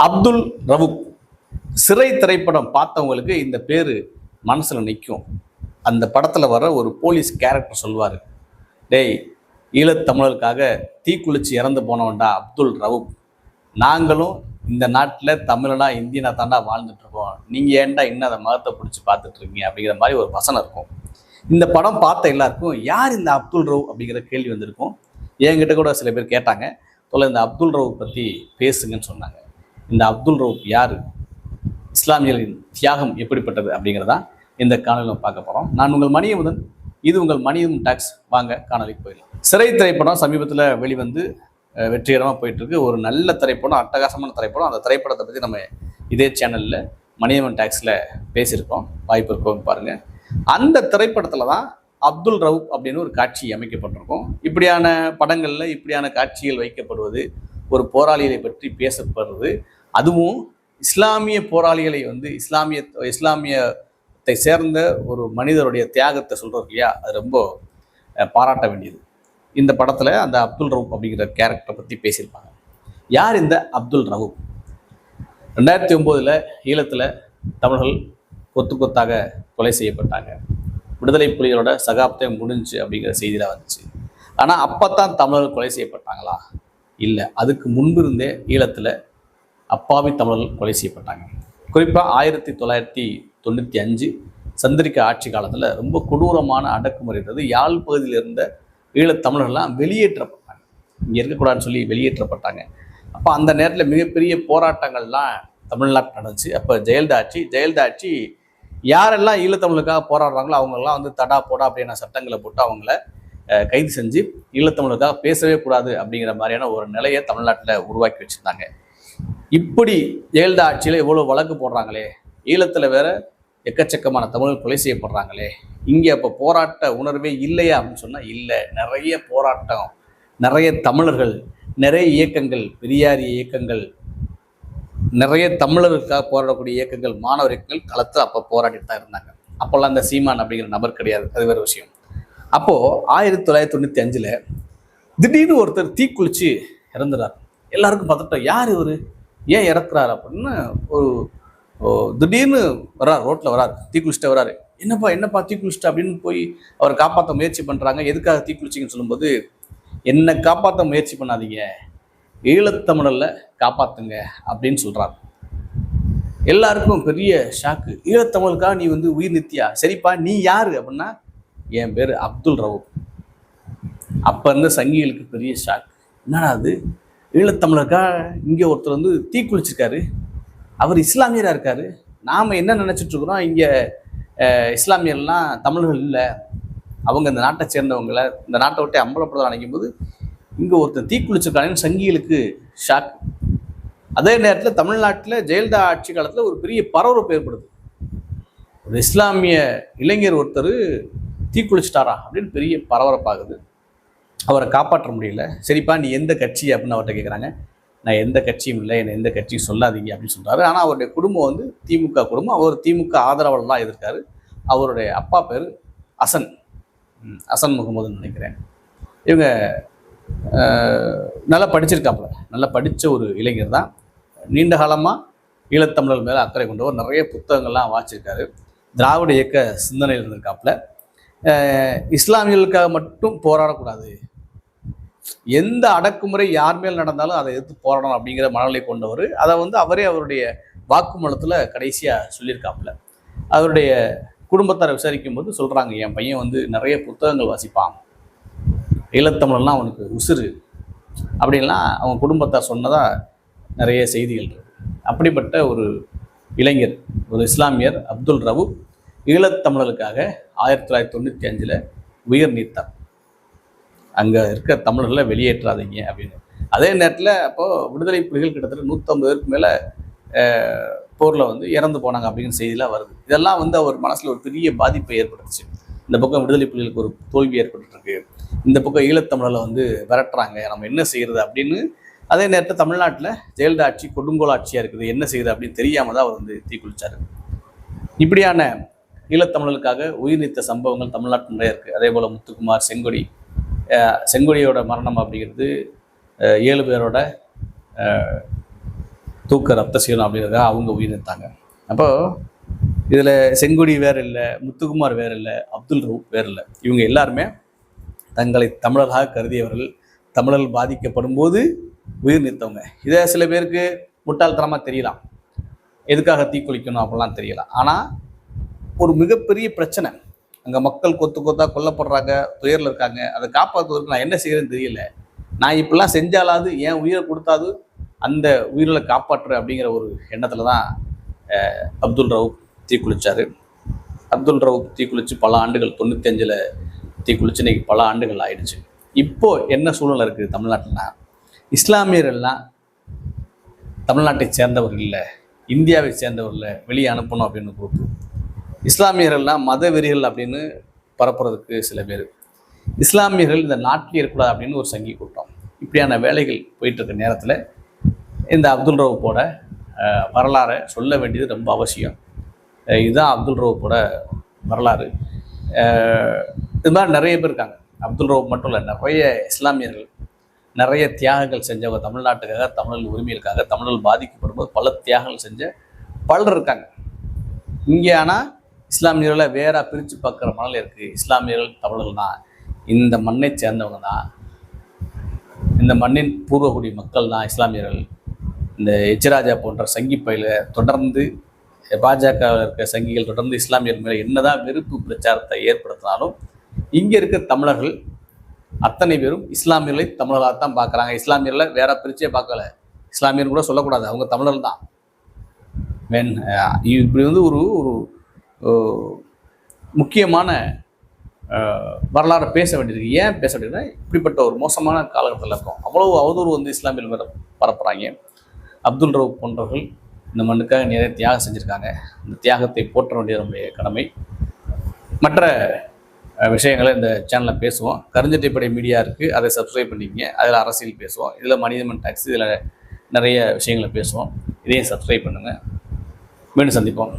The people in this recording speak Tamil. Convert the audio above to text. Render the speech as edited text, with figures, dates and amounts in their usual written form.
அப்துல் ரவுப் சிறை திரைப்படம் பார்த்தவங்களுக்கு இந்த பேர் மனசில் நிற்கும். அந்த படத்தில் வர ஒரு போலீஸ் கேரக்டர் சொல்வார், டேய் ஈழத்தமிழருக்காக தீக்குளிச்சு இறந்து போனவன்டா அப்துல் ரவுப். நாங்களும் இந்த நாட்டில் தமிழனா இந்தியனா தாண்டா வாழ்ந்துட்டுருக்கோம், நீங்கள் ஏன்டா இன்னும் அதை மதத்தை பிடிச்சி பார்த்துட்ருக்கீங்க அப்படிங்கிற மாதிரி ஒரு வசனம் இருக்கும். இந்த படம் பார்த்த எல்லாருக்கும் யார் இந்த அப்துல் ரவுப் அப்படிங்கிற கேள்வி வந்திருக்கும். என்கிட்ட கூட சில பேர் கேட்டாங்க, தொலை இந்த அப்துல் ரவுப் பற்றி பேசுங்கன்னு சொன்னாங்க. இந்த அப்துல் ரவுப் யார், இஸ்லாமியர்களின் தியாகம் எப்படிப்பட்டது அப்படிங்கிறதா இந்த காணொலியில் பார்க்க போகிறோம். நான் உங்கள் மணியமுதன், இது உங்கள் மணியமுதன் டாக்ஸ். வாங்க காணொலிக்கு போயிடலாம். சிறை திரைப்படம் சமீபத்தில் வெளிவந்து வெற்றிகரமாக போயிட்டுருக்கு. ஒரு நல்ல திரைப்படம், அட்டகாசமான திரைப்படம். அந்த திரைப்படத்தை பற்றி நம்ம இதே சேனலில் மணியமுதன் டாக்ஸில் பேசியிருக்கோம், வாய்ப்பு இருக்கோம் பாருங்கள். அந்த திரைப்படத்தில் தான் அப்துல் ரவுப் அப்படின்னு ஒரு காட்சி அமைக்கப்பட்டிருக்கும். இப்படியான படங்களில் இப்படியான காட்சிகள் வைக்கப்படுவது, ஒரு போராளிகளை பற்றி பேசப்படுறது, அதுவும் இஸ்லாமிய போராளிகளை வந்து இஸ்லாமியத்தை சேர்ந்த ஒரு மனிதருடைய தியாகத்தை சொல்கிறோம் இல்லையா, அது ரொம்ப பாராட்ட வேண்டியது. இந்த படத்தில் அந்த அப்துல் ரவுப் அப்படிங்கிற கேரக்டரை பற்றி பேசியிருப்பாங்க. யார் இந்த அப்துல் ரவுப்? 2009 ஈழத்தில் தமிழர்கள் கொத்து கொத்தாக கொலை செய்யப்பட்டாங்க. விடுதலை புலிகளோட சகாப்தம் முடிஞ்சு அப்படிங்கிற செய்தியில் வந்துச்சு. ஆனால் அப்போ தான் தமிழர்கள் கொலை செய்யப்பட்டாங்களா? இல்லை, அதுக்கு முன்பு இருந்தே ஈழத்தில் அப்பாவி தமிழர்கள் கொலை செய்யப்பட்டாங்க. குறிப்பாக 1995 சந்திரிகா ஆட்சி காலத்தில் ரொம்ப கொடூரமான அடக்குமுறை இருந்தது. யாழ் பகுதியில் இருந்த ஈழத்தமிழர்கள்லாம் வெளியேற்றப்பட்டாங்க, இங்கே இருக்கக்கூடாதுன்னு சொல்லி வெளியேற்றப்பட்டாங்க. அப்போ அந்த நேரத்தில் மிகப்பெரிய போராட்டங்கள்லாம் தமிழ்நாட்டில் நடந்துச்சு. அப்போ ஜெயலலிதா ஆட்சி யாரெல்லாம் ஈழத்தமிழுக்காக போராடுறாங்களோ அவங்களெல்லாம் வந்து தடா போடா அப்படியான சட்டங்களை போட்டு அவங்கள கைது செஞ்சு ஈழத்தமிழுக்காக பேசவே கூடாது அப்படிங்கிற மாதிரியான ஒரு நிலையை தமிழ்நாட்டில் உருவாக்கி வச்சுருந்தாங்க. இப்படி ஜெயலலிதா ஆட்சியில் இவ்வளோ வழக்கு போடுறாங்களே, ஈழத்தில் வேற எக்கச்சக்கமான தமிழர்கள் கொலை செய்யப்படுறாங்களே, இங்கே அப்போ போராட்ட உணர்வே இல்லையா அப்படின்னு சொன்னால் இல்லை. நிறைய போராட்டம், நிறைய தமிழர்கள், நிறைய இயக்கங்கள், பெரியாரிய இயக்கங்கள், நிறைய தமிழருக்காக போராடக்கூடிய இயக்கங்கள், மாணவர் இயக்கங்கள் களத்தில் அப்போ போராடிட்டு தான் இருந்தாங்க. அப்போல்லாம் அந்த சீமான் அப்படிங்கிற நபர் கிடையாது, அது வேறு விஷயம். அப்போது 1995 திடீர்னு ஒருத்தர் தீக்குளிச்சு இறந்துறார். எல்லாருக்கும் பதட்டம், யார் இவர், ஏன் இறக்குறாரு அப்படின்னு. ஒரு திடீர்னு வர்றார், ரோட்டில் வராரு, தீக்குளிச்சுட்டு வராரு. என்னப்பா தீக்குளிச்சுட்டு அப்படின்னு போய் அவரை காப்பாற்ற முயற்சி பண்ணுறாங்க. எதுக்காக தீக்குளிச்சிங்கன்னு சொல்லும்போது, என்னை காப்பாற்ற முயற்சி பண்ணாதீங்க, ஈழத்தமிழரில் காப்பாற்றுங்க அப்படின்னு சொல்கிறார். எல்லாருக்கும் பெரிய ஷாக்கு. ஈழத்தமிழுக்காக நீ வந்து உயிர் நித்தியா? சரிப்பா, நீ யார் அப்படின்னா, என் பேர் அப்துல் ரவுப். அப்போ இருந்த சங்கிகளுக்கு பெரிய ஷாக். என்னடா அது, ஈழத்தமிழருக்காக இங்கே ஒருத்தர் வந்து தீக்குளிச்சிருக்காரு, அவர் இஸ்லாமியராக இருக்காரு. நாம் என்ன நினச்சிட்ருக்குறோம், இங்கே இஸ்லாமியர்லாம் தமிழர்கள் இல்லை, அவங்க இந்த நாட்டை சேர்ந்தவங்களை இந்த நாட்டை விட்டு அம்பலப்படுத்த நினைக்கும் போது இங்கே ஒருத்தர் தீக்குளிச்சிருக்காங்கன்னு சங்கிகளுக்கு ஷாக். அதே நேரத்தில் தமிழ்நாட்டில் ஜெயலலிதா ஆட்சி காலத்தில் ஒரு பெரிய பரபரப்பு ஏற்படுது. ஒரு இஸ்லாமிய இளைஞர் ஒருத்தர் தீக்குளிச்சிட்டாரா அப்படின்னு பெரிய பரபரப்பாகுது. அவரை காப்பாற்ற முடியல. சரிப்பா, நீ எந்த கட்சி அப்படின்னு அவர்கிட்ட கேட்குறாங்க. நான் எந்த கட்சியும் இல்லை, என்னை எந்த கட்சியும் சொல்லாதீங்க அப்படின்னு சொல்கிறாரு. ஆனால் அவருடைய குடும்பம் வந்து திமுக குடும்பம். அவர் திமுக ஆதரவாளர்லாம் இருக்காரு. அவருடைய அப்பா பேர் அசன் முகமதுன்னு நினைக்கிறேன். இவங்க நல்லா படிச்சிருக்காப்புல, நல்லா படித்த ஒரு இளைஞர் தான். நீண்ட காலமாக ஈழத்தமிழர் மேலே அக்கறை கொண்டவர், நிறைய புத்தகங்கள்லாம் வாசிச்சிருக்காரு. திராவிட இயக்க சிந்தனையில் இருந்திருக்காப்புல. இஸ்லாமியர்களுக்காக மட்டும் போராடக்கூடாது, எந்த அடக்குமுறை யார் மேல் நடந்தாலும் அதை எதிர்த்து போராடணும் அப்படிங்கிற மனநிலை கொண்டவர். அதை வந்து அவரே அவருடைய வாக்குமூலத்தில் கடைசியாக சொல்லியிருக்காப்புல. அவருடைய குடும்பத்தாரை விசாரிக்கும் போது சொல்கிறாங்க, என் பையன் வந்து நிறைய புத்தகங்கள் வாசிப்பான், ஈழத்தமிழர்லாம் அவனுக்கு உசுறு அப்படின்லாம் அவங்க குடும்பத்தார் சொன்னதாக நிறைய செய்திகள் இருக்கு. அப்படிப்பட்ட ஒரு இளைஞர், ஒரு இஸ்லாமியர் அப்துல் ரவுப் ஈழத்தமிழர்களுக்காக 1995 உயிர் நீத்தார். அங்கே இருக்க தமிழர்களை வெளியேற்றாதீங்க அப்படின்னு. அதே நேரத்தில் அப்போது விடுதலை புலிகள் கிட்டத்தட்ட 150 பேருக்கு மேலே போரில் வந்து இறந்து போனாங்க அப்படிங்கிற செய்திலாம் வருது. இதெல்லாம் வந்து அவர் மனசில் ஒரு பெரிய பாதிப்பை ஏற்படுத்துச்சு. இந்த பக்கம் விடுதலை புலிகளுக்கு ஒரு தோல்வி ஏற்பட்டுருக்கு, இந்த பக்கம் ஈழத்தமிழர்களை வந்து விரட்டுறாங்க, நம்ம என்ன செய்கிறது அப்படின்னு. அதே நேரத்தில் தமிழ்நாட்டில் ஜெயலலிதா ஆட்சி கொடுங்கோல் ஆட்சியாக இருக்குது, என்ன செய்யுது அப்படின்னு தெரியாமல் தான் அவர் வந்து தீக்குளிச்சார். இப்படியான ஈழத்தமிழர்களுக்காக உயிர் நீத்த சம்பவங்கள் தமிழ்நாட்டில் நிறைய இருக்குது. அதே போல் முத்துக்குமார், செங்கொடியோட மரணம் அப்படிங்கிறது 7 பேரோட தூக்க ரத்த சீலம் அப்படிங்கிறத அவங்க உயிர் நிறுத்தாங்க. அப்போது இதில் செங்கொடி வேறு இல்லை, முத்துக்குமார் வேறு இல்லை, அப்துல் ரவுப் வேறு இல்லை. இவங்க எல்லாருமே தங்களை தமிழராக கருதியவர்கள், தமிழர்கள் பாதிக்கப்படும் போது உயிர் நிறுத்தவங்க. இதை சில பேருக்கு முட்டாள்தனமாக தெரியலாம், எதுக்காக தீக்குளிக்கணும் அப்படிலாம் தெரியலாம். ஆனால் ஒரு மிகப்பெரிய பிரச்சனை, அங்கே மக்கள் கொத்து கொத்தாக கொல்லப்படுறாங்க, துயரில் இருக்காங்க, அதை காப்பாற்றுவதற்கு நான் என்ன செய்கிறேன்னு தெரியல, நான் இப்படிலாம் செஞ்சாலாவது என் உயிரை கொடுத்தாது அந்த உயிர்களை காப்பாற்றுற அப்படிங்கிற ஒரு எண்ணத்தில் தான் அப்துல் ரவுப் தீக்குளித்தார். அப்துல் ரவுப் தீக்குளித்து பல ஆண்டுகள், 95 தீக்குளிச்சு இன்னைக்கு பல ஆண்டுகள் ஆயிடுச்சு. இப்போது என்ன சூழ்நிலை இருக்குது தமிழ்நாட்டில்னா, இஸ்லாமியர்கள்லாம் தமிழ்நாட்டை சேர்ந்தவர்கள் இல்லை, இந்தியாவை சேர்ந்தவர்கள் இல்லை, வெளியே அனுப்பணும் அப்படின்னு கூப்பிட்டு இஸ்லாமியர்கள்லாம் மத வெறிகள் அப்படின்னு பரப்புறதுக்கு சில பேர், இஸ்லாமியர்கள் இந்த நாட்டில் இருக்கக்கூடாது அப்படின்னு ஒரு சங்கி கூட்டம். இப்படியான வேலைகள் போயிட்டுருக்க நேரத்தில் இந்த அப்துல் ரவுப்போட வரலாறை சொல்ல வேண்டியது ரொம்ப அவசியம். இதுதான் அப்துல் ரவுப்போட வரலாறு. இது மாதிரி நிறைய பேர் இருக்காங்க. அப்துல் ரவுப் மட்டும் இல்லை, நிறைய இஸ்லாமியர்கள் நிறைய தியாகங்கள் செஞ்சவங்க, தமிழ்நாட்டுக்காக, தமிழ் உரிமைகளுக்காக, தமிழர்கள் பாதிக்கப்படும் போது பல தியாகங்கள் செஞ்ச பலர் இருக்காங்க இங்கே. ஆனால் இஸ்லாமியர்களை வேற பிரித்து பார்க்குற மனநிலை இருக்குது. இஸ்லாமியர்கள் தமிழர்கள் தான், இந்த மண்ணை சேர்ந்தவங்க தான், இந்த மண்ணின் பூர்வகுடி மக்கள் தான் இஸ்லாமியர்கள். இந்த எச்ராஜா போன்ற சங்கி பயில தொடர்ந்து பாஜகவில் இருக்க சங்கிகள் தொடர்ந்து இஸ்லாமியர் மேலே என்னதான் வெறுப்பு பிரச்சாரத்தை ஏற்படுத்தினாலும் இங்கே இருக்க தமிழர்கள் அத்தனை பேரும் இஸ்லாமியர்களை தமிழர்களாக தான் பார்க்குறாங்க. இஸ்லாமியர்களை வேற பிரிச்சே பார்க்கல, இஸ்லாமியர் கூட சொல்லக்கூடாது, அவங்க தமிழர்கள் தான். இப்படி வந்து ஒரு ஒரு முக்கியமான வரலாறு பேச வேண்டியது. ஏன் பேச வேண்டியதுன்னா, இப்படிப்பட்ட ஒரு மோசமான காலகட்டத்தில் இருக்கும். அவ்வளவு அவதூறு வந்து இஸ்லாமியர் மேலே பரப்புகிறாங்க. அப்துல் ரவுப் போன்றவர்கள் இந்த மண்ணுக்காக நிறைய தியாகம் செஞ்சுருக்காங்க. இந்த தியாகத்தை போற்ற வேண்டியது நம்முடைய கடமை. மற்ற விஷயங்களை இந்த சேனலில் பேசுவோம். கருஞ்சட்டைப்படை மீடியா இருக்குது, அதை சப்ஸ்கிரைப் பண்ணிக்கங்க. அதில் அரசியல் பேசுவோம், இதில் மனிதமன் டாக்ஸ், இதில் நிறைய விஷயங்களை பேசுவோம். இதையும் சப்ஸ்கிரைப் பண்ணுங்கள். மீண்டும் சந்திப்போம்.